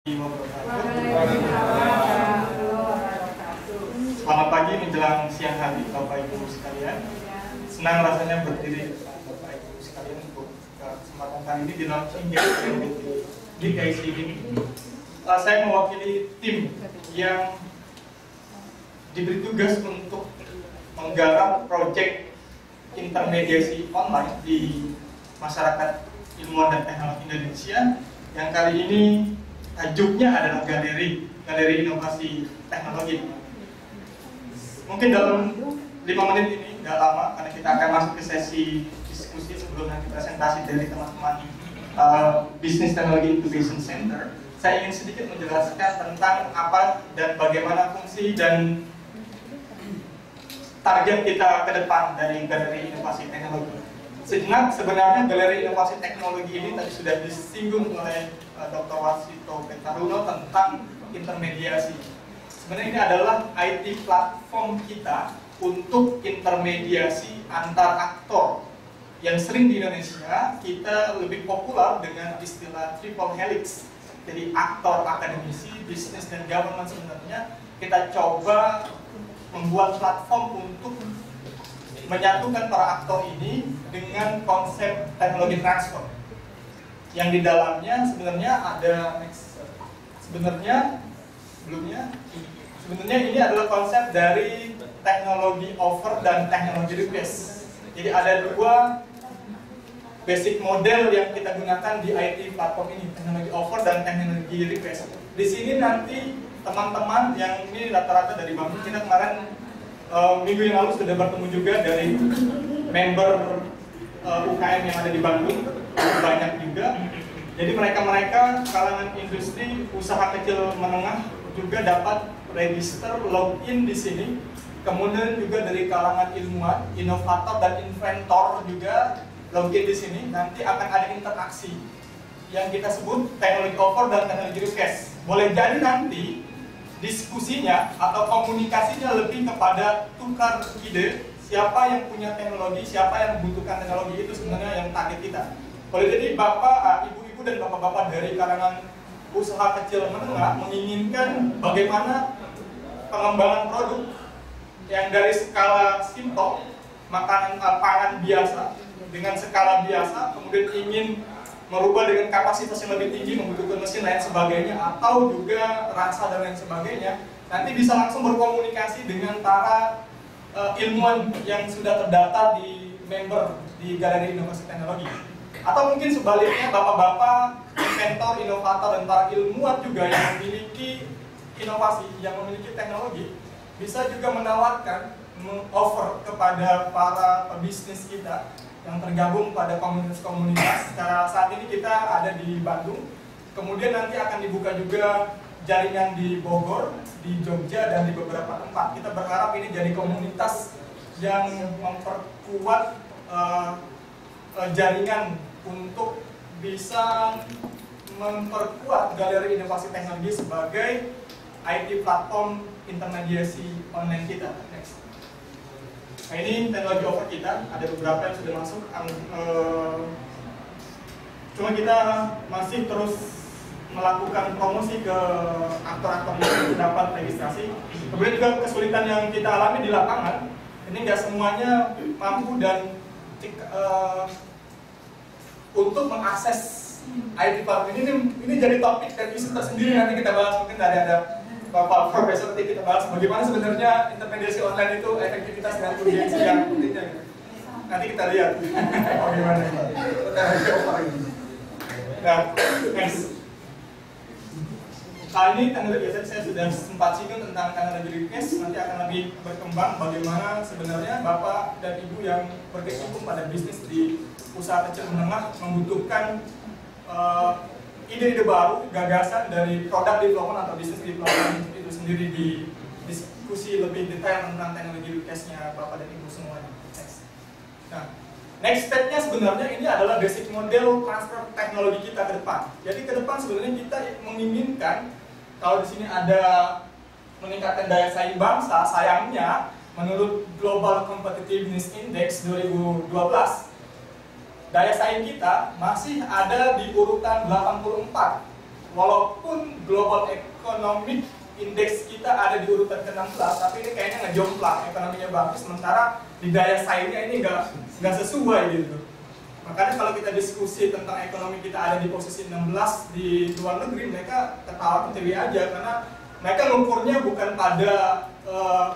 Selamat pagi menjelang siang hari Bapak Ibu sekalian. Senang rasanya berdiri Bapak Ibu sekalian untuk kesempatan kali ini di launching di GIC ini. Saya mewakili tim yang diberi tugas untuk menggarap proyek intermediasi online di masyarakat ilmuwan dan teknologi Indonesia yang kali ini tajuknya adalah galeri inovasi teknologi. Mungkin dalam 5 menit ini nggak lama karena kita akan masuk ke sesi diskusi sebelum nanti presentasi dari teman-teman Business Technology Incubation Center. Saya ingin sedikit menjelaskan tentang apa dan bagaimana fungsi dan target kita ke depan dari galeri inovasi teknologi. Sejenak, sebenarnya galeri inovasi teknologi ini tadi sudah disinggung oleh Dr. Wasito Petaruno tentang intermediasi. Sebenarnya ini adalah IT platform kita untuk intermediasi antar aktor yang sering di Indonesia kita lebih populer dengan istilah triple helix. Jadi aktor akademisi, bisnis, dan government sebenarnya kita coba membuat platform untuk menyatukan para aktor ini dengan konsep teknologi transfer yang di dalamnya sebenarnya ada sebenarnya ini adalah konsep dari teknologi offer dan teknologi request. Jadi ada dua basic model yang kita gunakan di IT platform ini, teknologi offer dan teknologi request. Di sini nanti teman-teman yang ini rata-rata dari Bandung, kita kemarin minggu yang lalu sudah bertemu juga dari member UKM yang ada di Bandung, banyak juga. Jadi mereka kalangan industri, usaha kecil menengah juga dapat register login di sini. Kemudian juga dari kalangan ilmuwan, inovator dan inventor juga login di sini. Nanti akan ada interaksi yang kita sebut teknologi offer dan teknologi request. Boleh jadi nanti diskusinya atau komunikasinya lebih kepada tukar ide, siapa yang punya teknologi, siapa yang membutuhkan teknologi, itu sebenarnya yang target kita. Boleh jadi Bapak, Ibu-ibu dan Bapak-bapak dari kalangan usaha kecil menengah menginginkan bagaimana pengembangan produk yang dari skala simpel, pangan biasa dengan skala biasa, kemudian ingin merubah dengan kapasitas yang lebih tinggi, membutuhkan mesin lain sebagainya, atau juga rasa dan lain sebagainya, nanti bisa langsung berkomunikasi dengan para ilmuwan yang sudah terdaftar di member di Galeri Inovasi Teknologi. Atau mungkin sebaliknya, bapak-bapak, inventor, inovator, dan para ilmuwan juga yang memiliki inovasi, yang memiliki teknologi, bisa juga menawarkan, offer kepada para pebisnis kita yang tergabung pada komunitas-komunitas. Secara saat ini kita ada di Bandung, kemudian nanti akan dibuka juga jaringan di Bogor, di Jogja, dan di beberapa tempat. Kita berharap ini jadi komunitas yang memperkuat jaringan untuk bisa memperkuat galeri inovasi teknologi sebagai IT platform intermediasi online kita. Next. Nah, ini teknologi offer kita, ada beberapa yang sudah masuk. Cuma kita masih terus melakukan promosi ke aktor-aktor yang dapat registrasi. Kemudian juga kesulitan yang kita alami di lapangan, ini nggak semuanya mampu dan untuk mengakses IT platform ini jadi topik dan isu tersendiri. Nanti kita bahas, mungkin ada Bapak Profesor nanti kita bahas bagaimana sebenarnya intermediasi online itu efektivitas dan urgensi yang pentingnya. Nanti kita lihat bagaimana. Nah, next. Kali ini teknologi biasa saya sudah sempat singgung tentang teknologi request. Nanti akan lebih berkembang bagaimana sebenarnya Bapak dan Ibu yang berkecimpung pada bisnis di usaha kecil menengah membutuhkan ide-ide baru, gagasan dari produk development atau business development itu sendiri, di diskusi lebih detail tentang teknologi request-nya Bapak dan Ibu semuanya. Next. Nah, next step-nya sebenarnya ini adalah basic model transfer teknologi kita ke depan. Jadi ke depan sebenarnya kita menginginkan, kalau di sini ada meningkatkan daya saing bangsa, sayangnya menurut Global Competitiveness Index 2012, daya saing kita masih ada di urutan 84 walaupun global economic index kita ada di urutan ke-16, tapi ini kayaknya ngejomplang, ekonominya bagus, sementara di daya saingnya ini nggak sesuai gitu. Makanya kalau kita diskusi tentang ekonomi kita ada di posisi 16 di luar negeri, mereka ketawa ketiwi aja, karena mereka ngukurnya bukan pada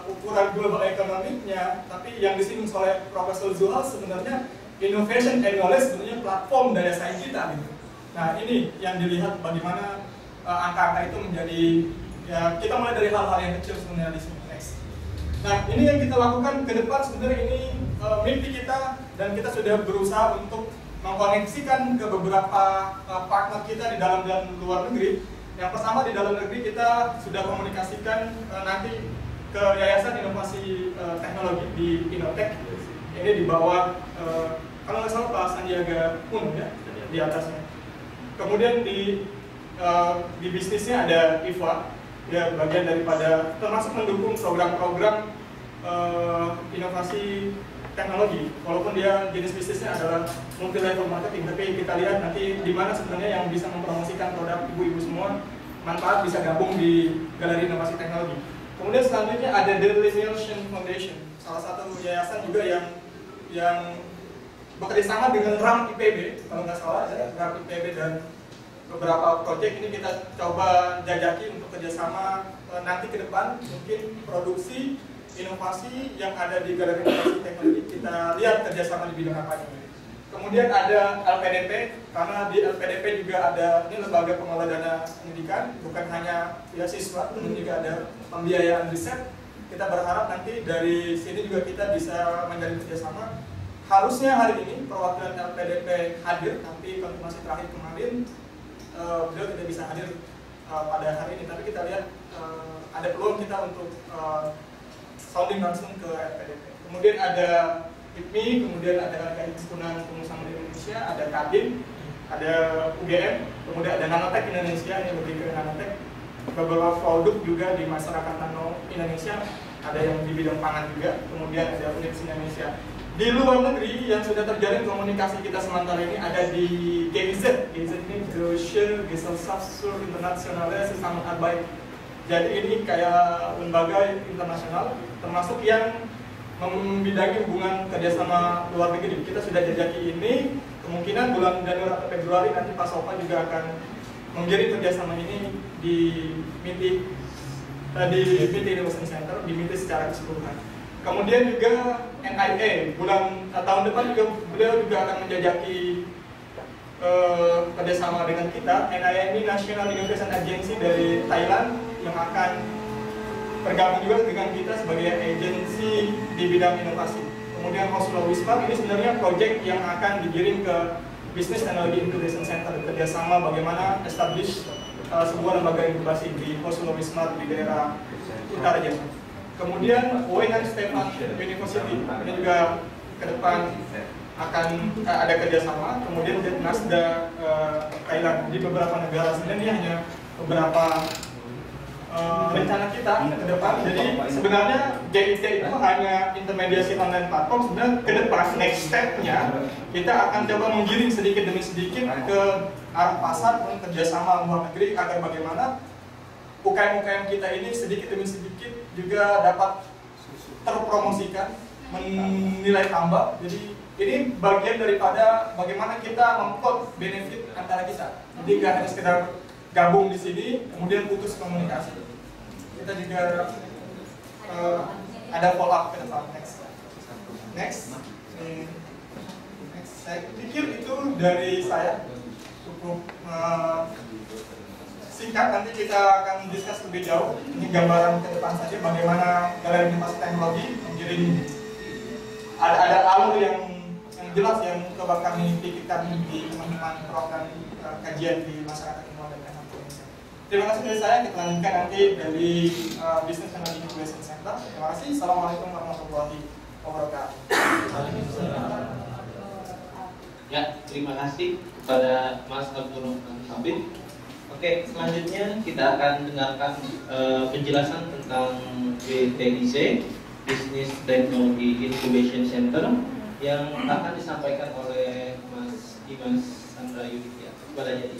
ukuran global ekonomiknya, tapi yang disinggung oleh Profesor Zuhal sebenarnya innovation and knowledge sebenarnya platform daya saing kita gitu. Nah ini yang dilihat bagaimana angka-angka itu menjadi, ya kita mulai dari hal-hal yang kecil sebenarnya di sini. Next. Nah ini yang kita lakukan ke depan sebenarnya ini mimpi kita, dan kita sudah berusaha untuk mengkoneksikan ke beberapa partner kita di dalam dan luar negeri. Yang pertama di dalam negeri kita sudah komunikasikan nanti ke Yayasan Inovasi Teknologi di Innotech. Ini di bawah kalau nggak salah Pak Sandiaga Uno ya di atasnya. Kemudian di bisnisnya ada IFA, ya bagian daripada termasuk mendukung program-program inovasi teknologi. Walaupun dia jenis bisnisnya adalah multi level marketing, tapi kita lihat nanti di mana sebenarnya yang bisa mempromosikan produk ibu-ibu semua manfaat bisa gabung di Galeri Inovasi Teknologi. Kemudian selanjutnya ada The Lineation Foundation, salah satu yayasan juga yang bekerja sama dengan RAM IPB, kalau nggak salah ya, RAM IPB dan beberapa proyek ini kita coba jajaki untuk kerjasama nanti ke depan, mungkin produksi inovasi yang ada di Galeri Inovasi Teknologi, kita lihat kerjasama di bidang apa ini. Kemudian ada LPDP, karena di LPDP juga ada, ini lembaga pengelola dana pendidikan, bukan hanya beasiswa, namun juga ada pembiayaan riset. Kita berharap nanti dari sini juga kita bisa menjalin kerjasama. Harusnya hari ini perwakilan LPDP hadir, tapi konfirmasi terakhir kemarin beliau tidak bisa hadir pada hari ini, tapi kita lihat ada peluang kita untuk sounding langsung ke LPDP. Kemudian ada IPMI, kemudian ada Himpunan Pengusaha Muda Indonesia, ada Kadin, ada UGM, kemudian ada Nanotech Indonesia, ini lebih ke Nanotech. Beberapa produk juga di masyarakat nano Indonesia, ada yang di bidang pangan juga, kemudian ada Universitas Indonesia. Di luar negeri yang sudah terjalin komunikasi kita sementara ini ada di GIZ. GIZ ini Deutsche Gesellschaft für Internationale Zusammenarbeit. Jadi ini kayak lembaga internasional, termasuk yang membidangi hubungan kerjasama luar negeri. Kita sudah jajaki ini, kemungkinan bulan Januari atau Februari nanti Pak Sofa juga akan menggiring kerjasama ini di MITI Innovation Center, di MITI secara keseluruhan. Kemudian juga NIA, tahun depan juga beliau juga akan menjajaki kerjasama dengan kita. NIA ini National Innovation Agency dari Thailand yang akan bergabung juga dengan kita sebagai agensi di bidang inovasi. Kemudian Oslo Wismar ini sebenarnya proyek yang akan digiring ke Business Technology Incubation Center, kerjasama bagaimana establish sebuah lembaga inkubasi di Oslo Wismar di daerah utara Jawa. Kemudian Weihai Stefan University ini juga ke depan akan ada kerjasama. Kemudian Nasda Thailand di beberapa negara, sebenarnya hanya beberapa rencana kita ke depan. Jadi sebenarnya GIT itu hanya intermediasi online platform. Sebenarnya ke depan next step-nya kita akan coba menggiring sedikit demi sedikit ke arah pasar dan kerjasama luar negeri agar bagaimana UKM-UKM kita ini sedikit demi sedikit juga dapat terpromosikan, menilai tambah. Jadi ini bagian daripada bagaimana kita memplot benefit antara kita. Jadi nggak hanya sekedar gabung di sini, kemudian putus komunikasi. Kita juga ada follow up ke depan. Next. Saya pikir itu dari saya cukup singkat. Nanti kita akan discuss lebih jauh. Ini gambaran ke depan saja bagaimana Galeri Inovasi Teknologi mengiring ada alur yang jelas yang coba kami pikirkan di teman-teman program kajian di masyarakat Indonesia dan Indonesia. Terima kasih dari saya. Kita lanjutkan nanti dari Business Technology Incubation Center. Terima kasih. Assalamualaikum warahmatullahi wabarakatuh. Ya, terima kasih kepada Mas Abdul Habib. Oke, selanjutnya kita akan dengarkan penjelasan tentang BTIC, Business Technology Incubation Center, yang akan disampaikan oleh Mas Dimas Sandra Yudhya. Kepada jadi,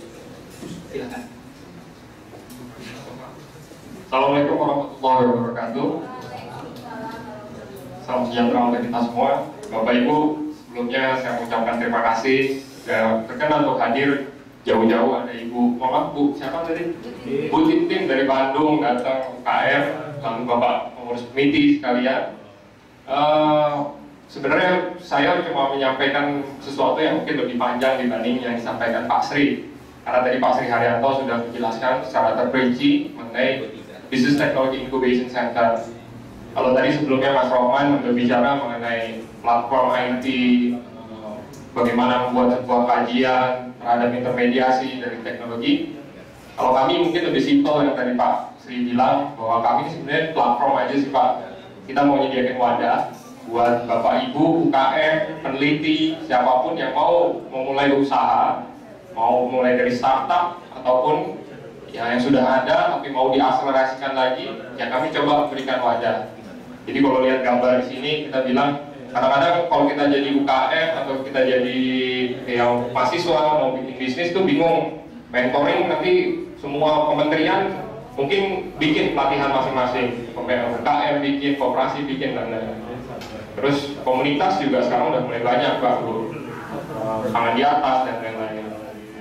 silakan. Assalamualaikum warahmatullahi wabarakatuh. Salam sejahtera untuk kita semua. Bapak Ibu, sebelumnya saya mengucapkan terima kasih sudah berkenan untuk hadir jauh-jauh. Ada Ibu, Bu, siapa tadi? Bu Tintin dari Bandung datang UKM, lalu Bapak pengurus komite sekalian. Sebenarnya saya cuma menyampaikan sesuatu yang mungkin lebih panjang dibanding yang disampaikan Pak Sri. Karena tadi Pak Sri Haryanto sudah menjelaskan secara terperinci mengenai Business Technology Incubation Center. Kalau tadi sebelumnya Mas Rohman berbicara mengenai platform IT, bagaimana membuat sebuah kajian terhadap intermediasi dari teknologi. Kalau kami mungkin lebih simpel yang tadi Pak Sri bilang, bahwa kami sebenarnya platform aja sih Pak. Kita mau menyediakan wadah buat Bapak Ibu, UKM, peneliti, siapapun yang mau memulai usaha, mau mulai dari startup ataupun ya yang sudah ada tapi mau diakselerasikan lagi, ya kami coba berikan wadah. Jadi kalau lihat gambar di sini, kita bilang kadang-kadang kalau kita jadi UKM atau kita jadi yang mahasiswa mau bikin bisnis tuh bingung, mentoring nanti semua kementerian mungkin bikin pelatihan masing-masing, UKM bikin, koperasi bikin dan lain-lain. Terus komunitas juga sekarang udah mulai banyak Pak, tangan di atas dan lain-lain.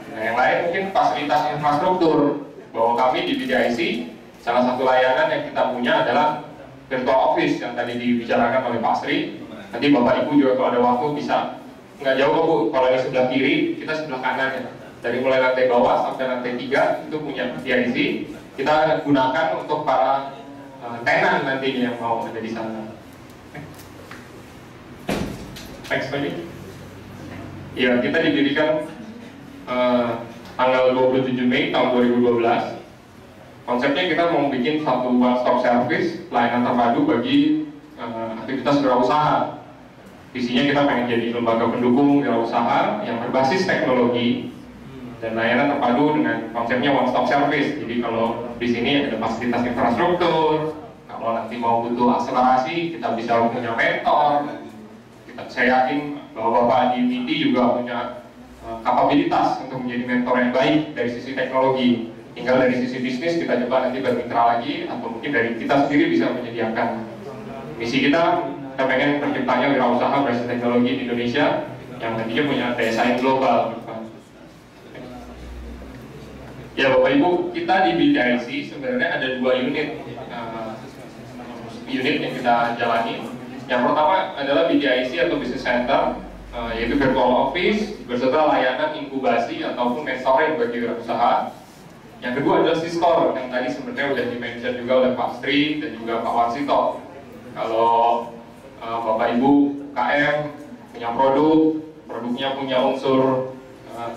Nah, yang lain mungkin fasilitas infrastruktur. Bahwa kami di BDIC, salah satu layanan yang kita punya adalah virtual office yang tadi dibicarakan oleh Pak Sri. Nanti Bapak Ibu juga kalau ada waktu bisa, nggak jauh kok Bu, kalau ini sebelah kiri, kita sebelah kanan ya. Dari mulai lantai bawah sampai lantai 3 itu punya BDIC. Kita gunakan untuk para tenan nantinya yang mau ada di sana. Next lagi. Ya, kita didirikan tanggal 27 Mei tahun 2012. Konsepnya kita mau bikin satu one-stop service, layanan terpadu bagi aktivitas wirausaha. Visinya kita pengen jadi lembaga pendukung wirausaha yang berbasis teknologi dan layanan terpadu dengan konsepnya one-stop service. Jadi kalau di sini ada fasilitas infrastruktur, kalau nanti mau butuh akselerasi, kita bisa punya mentor. Saya yakin bahwa Bapak di MITI juga punya kapabilitas untuk menjadi mentor yang baik dari sisi teknologi. Tinggal dari sisi bisnis kita coba nanti bermitra lagi, atau mungkin dari kita sendiri bisa menyediakan. Misi kita pengen terciptanya wirausaha berbasis teknologi di Indonesia yang nantinya punya daya saing global. Ya Bapak Ibu, kita di BDIC sebenarnya ada 2 unit yang kita jalani. Yang pertama adalah BDIC atau Business Center, yaitu virtual office beserta layanan inkubasi ataupun mentoring bagi wirausaha. Yang kedua adalah Sistore yang tadi sebenarnya sudah di-mention juga oleh Pak Sri dan juga Pak Warsito. Kalau Bapak Ibu KM punya produknya punya unsur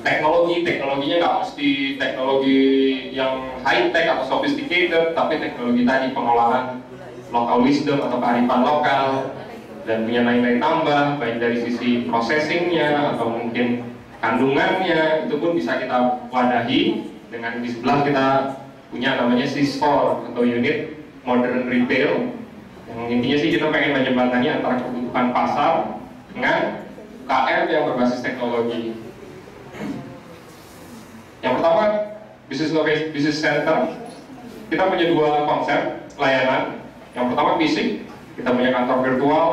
teknologinya nggak mesti teknologi yang high-tech atau sophisticated, tapi teknologi tadi pengolahan local wisdom atau kearifan lokal dan punya nilai tambah baik dari sisi processingnya atau mungkin kandungannya, itu pun bisa kita wadahi dengan di sebelah kita punya namanya Sistore atau unit modern retail yang intinya sih kita pengen menjembatani antara kebutuhan pasar dengan UKM yang berbasis teknologi. Yang pertama Business Center, kita punya 2 konsep layanan. Yang pertama fisik, kita punya kantor virtual,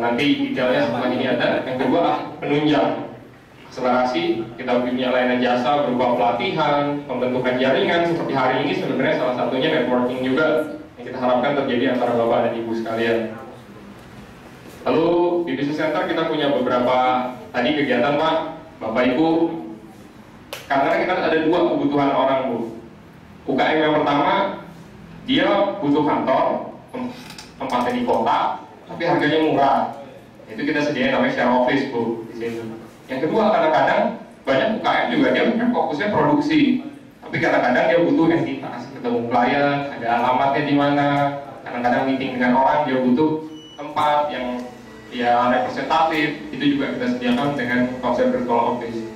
nanti detailnya setelah ini ada. Yang kedua penunjang, akselerasi, kita punya layanan jasa berupa pelatihan, pembentukan jaringan. Seperti hari ini sebenarnya salah satunya networking juga yang kita harapkan terjadi antara Bapak dan Ibu sekalian. Lalu di Business Center kita punya beberapa tadi kegiatan Pak, Bapak Ibu. Karena kita ada 2 kebutuhan orang Bu. UKM yang pertama, dia butuh kantor, tempatnya di kota, tapi harganya murah. Itu kita sediain namanya share office Bu di sini. Yang kedua, kadang-kadang banyak UKM juga dia kan fokusnya produksi, tapi kadang-kadang dia butuh entitas, ketemu klien, ada alamatnya di mana. Kadang-kadang meeting dengan orang dia butuh tempat yang ya representatif. Itu juga kita sediakan dengan konsep virtual office.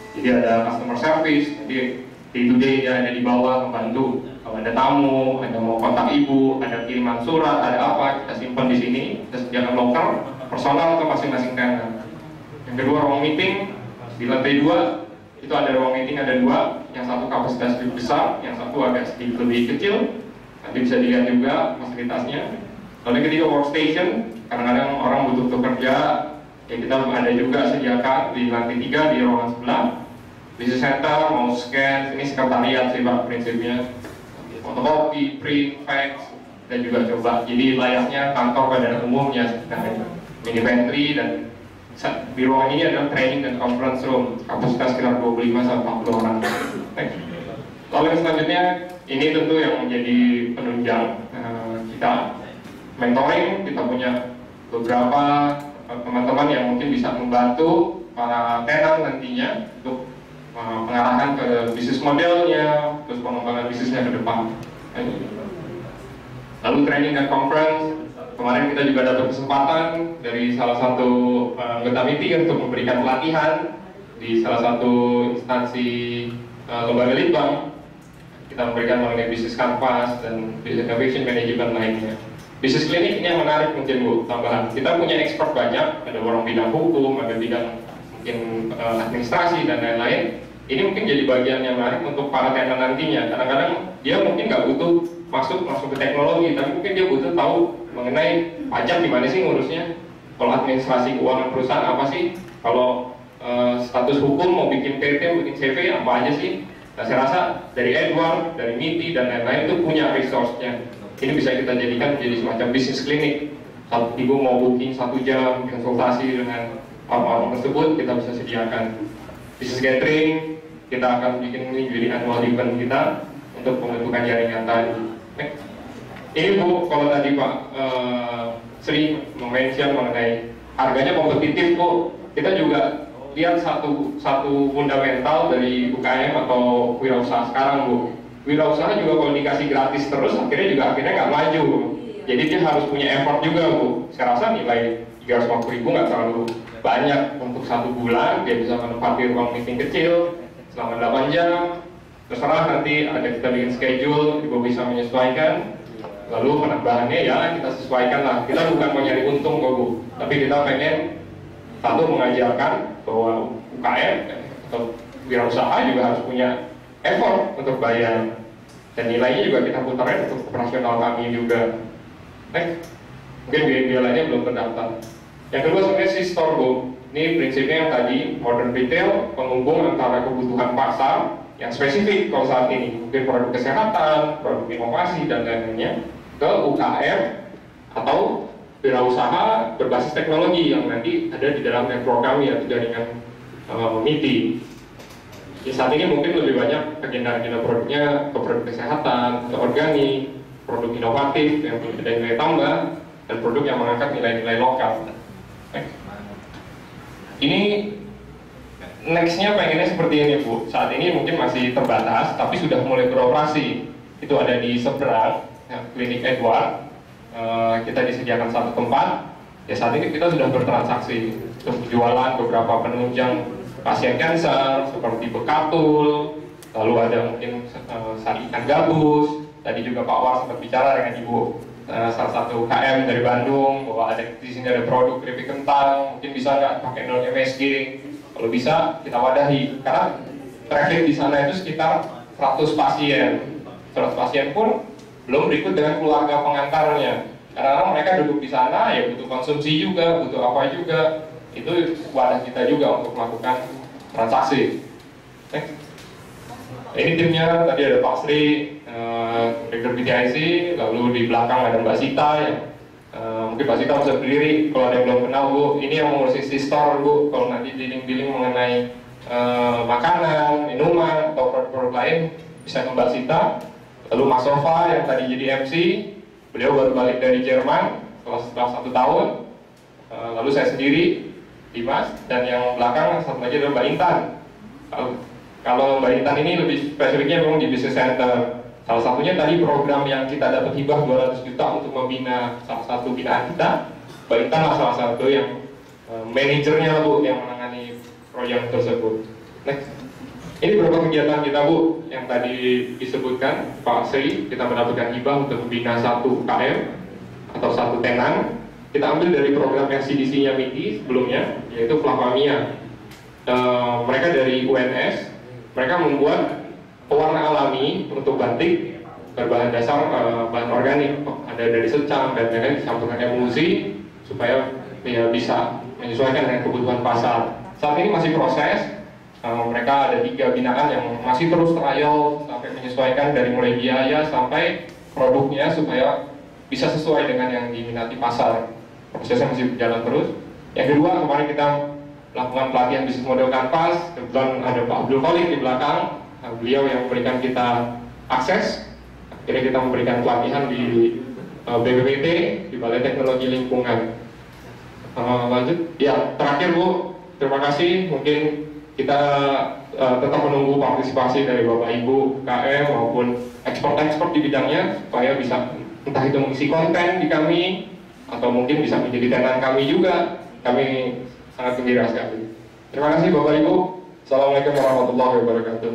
Jadi ada customer service, jadi day-to-day dia ada di bawah membantu. Kalau ada tamu, ada mau kontak ibu, ada kiriman surat, ada apa, kita simpan di sini, kita sediakan lokal, personal ke masing-masing tenan. Yang kedua ruang meeting di lantai 2 itu ada ruang meeting ada 2, yang satu kapasitas lebih besar, yang satu agak sedikit lebih kecil. Nanti bisa dilihat juga fasilitasnya. Lalu ketiga workstation, kadang-kadang orang butuh bekerja, ya kita ada juga sediakan di lantai 3 di ruangan sebelah. Business center, mau scan, ini sekretariat sih Pak prinsipnya. Fotokopi, print, fax, dan juga coba. Jadi layaknya kantor pada umumnya, mini pantry, dan di ruangan ini ada training dan conference room, kapasitas sekitar 25-40 orang. Lalu yang selanjutnya, ini tentu yang menjadi penunjang kita. Mentoring, kita punya beberapa teman-teman yang mungkin bisa membantu para tenan nantinya untuk pengarahan ke bisnis modelnya, terus pengembangan bisnisnya ke depan. Lalu training dan conference, kemarin kita juga dapat kesempatan dari salah satu anggota MIPI untuk memberikan pelatihan di salah satu instansi lembaga litbang. Kita memberikan mengenai bisnis canvas dan business innovation management lainnya. Bisnis klinik ini yang menarik mungkin Bu, tambahan. Kita punya expert banyak, ada orang bidang hukum, ada bidang mungkin administrasi dan lain-lain. Ini mungkin jadi bagian yang menarik untuk para tenan nantinya. Kadang-kadang dia mungkin nggak butuh masuk ke teknologi, tapi mungkin dia butuh tahu mengenai pajak gimana sih ngurusnya. Kalau administrasi keuangan perusahaan apa sih? Kalau status hukum mau bikin PT, bikin CV apa aja sih? Nah, saya rasa dari Edward, dari MIPI dan lain-lain itu punya resource-nya. Ini bisa kita jadikan menjadi semacam bisnis klinik. Ibu mau booking 1 jam konsultasi dengan orang tersebut, kita bisa sediakan. Bisnis gathering, kita akan bikin ini jadi annual event kita untuk pembentukan jaringan tadi. Ini Bu, kalau tadi Pak Sri mention mengenai harganya kompetitif Bu, kita juga lihat satu fundamental dari UKM atau wirausaha sekarang Bu. Wirausaha juga kalau dikasih gratis terus akhirnya nggak maju. Jadi dia harus punya effort juga Bu. Saya rasa nilai 350.000 nggak terlalu banyak untuk 1 bulan. Dia bisa menempati ruang meeting kecil selama 8 jam. Terserah nanti ada kita bikin schedule, Ibu bisa menyesuaikan. Lalu penambahannya ya kita sesuaikan lah. Kita bukan mau nyari untung kok Bu, tapi kita pengen satu mengajarkan bahwa UKM atau wirausaha juga harus punya effort untuk bayar, dan nilainya juga kita putarkan untuk operasional kami juga. Mungkin biaya lainnya belum terdaftar. Yang kedua sebenarnya si store Bu. Ini prinsipnya yang tadi modern retail, penghubung antara kebutuhan pasar yang spesifik kalau saat ini, mungkin produk kesehatan, produk inovasi dan lain-lainnya, ke UKM atau wirausaha berbasis teknologi yang nanti ada di dalam network kami atau jaringan MIPI. Saat ini mungkin lebih banyak agenda-agenda produknya ke produk kesehatan, ke organik, produk inovatif yang punya nilai tambah, dan produk yang mengangkat nilai-nilai lokal. Ini nextnya pengennya seperti ini Bu. Saat ini mungkin masih terbatas, tapi sudah mulai beroperasi. Itu ada di seberang, klinik Edward. Kita disediakan satu tempat. Ya saat ini kita sudah bertransaksi untuk jualan beberapa penunjang pasien kanker seperti bekatul, lalu ada mungkin sari ikan gabus. Tadi juga Pak War sempat bicara dengan Ibu salah satu UKM dari Bandung bahwa ada di sini ada produk keripik kentang, mungkin bisa nggak pakai non MSG? Kalau bisa kita wadahi, karena traffic di sana itu sekitar 100 pasien. 100 pasien pun belum berikut dengan keluarga pengantarnya. Karena mereka duduk di sana ya butuh konsumsi juga, butuh apa juga. Itu wadah kita juga untuk melakukan transaksi. Ini timnya, tadi ada Pak Sri, Direktur BTIC, lalu di belakang ada Mbak Sita ya. Mungkin Mbak Sita bisa berdiri kalau ada yang belum kenal Bu. Ini yang mengurusi si store Bu, kalau nanti dealing-dealing mengenai makanan, minuman, atau produk-produk lain bisa ke Mbak Sita. Lalu Mas Sofa yang tadi jadi MC, beliau baru balik dari Jerman setelah 1 tahun. Lalu saya sendiri, Dimas, dan yang belakang satu lagi adalah Mbak Intan. Kalau Mbak Intan ini lebih spesifiknya memang di Business Center. Salah satunya tadi program yang kita dapat hibah 200 juta untuk membina salah satu binaan kita. Mbak Intan lah salah satu yang manajernya Bu, yang menangani proyek tersebut. Next. Ini beberapa kegiatan kita Bu, yang tadi disebutkan Pak Sri, kita mendapatkan hibah untuk membina 1 UKM atau 1 tenan. Kita ambil dari program RCDC-nya MIPI sebelumnya, yaitu Flavamia. Mereka dari UNS, mereka membuat pewarna alami untuk batik berbahan dasar bahan organik, ada dari secang dan lain-lain dicampurkan emulsi supaya ya, bisa menyesuaikan dengan kebutuhan pasar. Saat ini masih proses, mereka ada 3 binaan yang masih terus trial sampai menyesuaikan dari mulai biaya sampai produknya supaya bisa sesuai dengan yang diminati pasar. Prosesnya masih berjalan terus. Yang kedua, kemarin kita melakukan pelatihan bisnis model kanvas. Kebetulan ada Pak Abdul Khalid di belakang, beliau yang memberikan kita akses. Akhirnya kita memberikan pelatihan di BPPT, di Balai Teknologi Lingkungan. Lanjut, ya terakhir Bu, terima kasih. Mungkin kita tetap menunggu partisipasi dari Bapak Ibu KM maupun ekspor-ekspor di bidangnya supaya bisa entah itu mengisi konten di kami atau mungkin bisa menjadi tenan kami juga. Kami sangat gembira sekali. Terima kasih Bapak Ibu. Assalamualaikum warahmatullahi wabarakatuh.